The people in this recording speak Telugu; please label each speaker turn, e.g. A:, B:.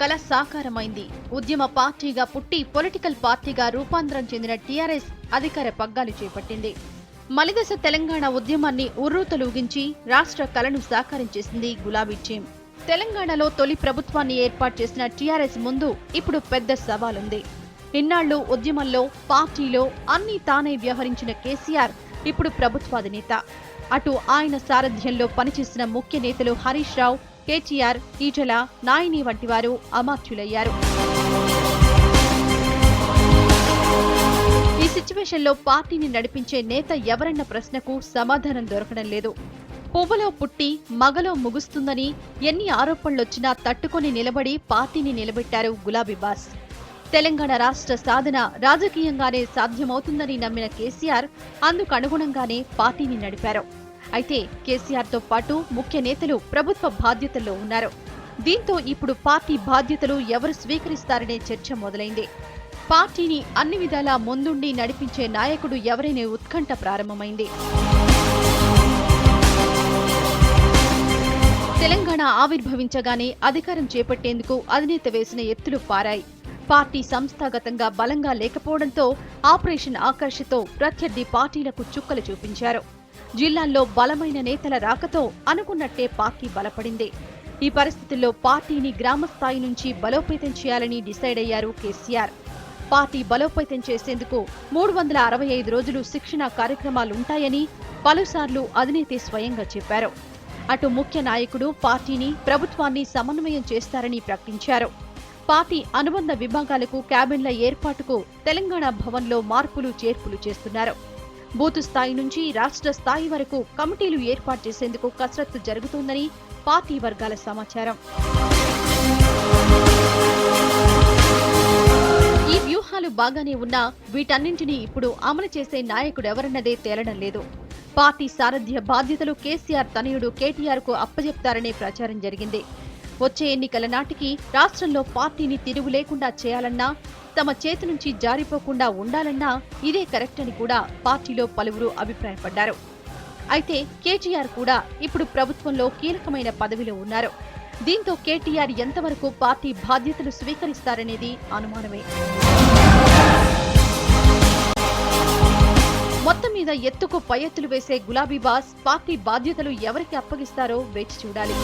A: కల సాకారమైంది. ఉద్యమ పార్టీగా పుట్టి పొలిటికల్ పార్టీగా రూపాంతరం చెందిన టీఆర్ఎస్ అధికార పగ్గాలు చేపట్టింది. మలిదశ తెలంగాణ ఉద్యమాన్ని ఉర్రూతలూగించి రాష్ట్ర కలను సాకారం చేసింది గులాబీ టీం. తెలంగాణలో తొలి ప్రభుత్వాన్ని ఏర్పాటు చేసిన టీఆర్ఎస్ ముందు ఇప్పుడు పెద్ద సవాలుంది. ఇన్నాళ్లు ఉద్యమంలో, పార్టీలో అన్నీ తానే వ్యవహరించిన కేసీఆర్ ఇప్పుడు ప్రభుత్వాధినేత. అటు ఆయన సారథ్యంలో పనిచేసిన ముఖ్య నేతలు హరీష్ రావు, కేటీఆర్, ఈటెల, నాయిని వంటి వారు అమాత్యులయ్యారు. ఈ సిచ్యువేషన్లో పార్టీని నడిపించే నేత ఎవరన్న ప్రశ్నకు సమాధానం దొరకడం లేదు. పువ్వులో పుట్టి మగలో ముగుస్తుందని ఎన్ని ఆరోపణలొచ్చినా తట్టుకొని నిలబడి పార్టీని నిలబెట్టారు గులాబీ బాస్. తెలంగాణ రాష్ట్ర సాధన రాజకీయంగానే సాధ్యమవుతుందని నమ్మిన కేసీఆర్ అందుకు అనుగుణంగానే పార్టీని నడిపారు. అయితే కేసీఆర్తో పాటు ముఖ్య నేతలు ప్రభుత్వ బాధ్యతల్లో ఉన్నారు. దీంతో ఇప్పుడు పార్టీ బాధ్యతలు ఎవరు స్వీకరిస్తారనే చర్చ మొదలైంది. పార్టీని అన్ని విధాలా ముందుండి నడిపించే నాయకుడు ఎవరనే ఉత్కంఠ ప్రారంభమైంది. తెలంగాణ ఆవిర్భవించగానే అధికారం చేపట్టేందుకు అధినేత వేసిన ఎత్తులు పారాయి. పార్టీ సంస్థాగతంగా బలంగా లేకపోవడంతో ఆపరేషన్ ఆకర్షతో ప్రత్యర్థి పార్టీలకు చుక్కలు చూపించారు. జిల్లాల్లో బలమైన నేతల రాకతో అనుకున్నట్టే పార్టీ బలపడింది. ఈ పరిస్థితుల్లో పార్టీని గ్రామస్థాయి నుంచి బలోపేతం చేయాలని డిసైడ్ అయ్యారు కేసీఆర్. పార్టీ బలోపేతం చేసేందుకు 365 రోజులు శిక్షణ కార్యక్రమాలుంటాయని పలుసార్లు అధినేత స్వయంగా చెప్పారు. అటు ముఖ్య నాయకుడు పార్టీని, ప్రభుత్వాన్ని సమన్వయం చేస్తారని ప్రకటించారు. పార్టీ అనుబంధ విభాగాలకు క్యాబిన్ల ఏర్పాటుకు తెలంగాణ భవన్లో మార్పులు చేర్పులు చేస్తున్నారు. బూతు స్థాయి నుంచి రాష్ట్ర స్థాయి వరకు కమిటీలు ఏర్పాటు చేసేందుకు కసరత్తు జరుగుతోందని పార్టీ వర్గాల సమాచారం. ఈ వ్యూహాలు బాగానే ఉన్నా వీటన్నింటినీ ఇప్పుడు అమలు చేసే నాయకుడెవరన్నదే తేలడం లేదు. పార్టీ సారథ్య బాధ్యతలు కేసీఆర్ తనయుడు కేటీఆర్ కు అప్పజెప్తారనే ప్రచారం జరిగింది. వచ్చే ఎన్నికల నాటికి రాష్ట్రంలో పార్టీని తిరుగు లేకుండా చేయాలన్నా, తమ చేతి నుంచి జారిపోకుండా ఉండాలన్నా ఇదే కరెక్ట్ అని కూడా పార్టీలో పలువురు అభిప్రాయపడ్డారు. అయితే కేటీఆర్ కూడా ఇప్పుడు ప్రభుత్వంలో కీలకమైన పదవిలో ఉన్నారు. దీంతో కేటీఆర్ ఎంతవరకు పార్టీ బాధ్యతలు స్వీకరిస్తారనేది అనుమానమే. మొత్తం మీద ఎత్తుకు పై ఎత్తులు వేసే గులాబీ బాస్ పార్టీ బాధ్యతలు ఎవరికి అప్పగిస్తారో వేచి చూడాలి.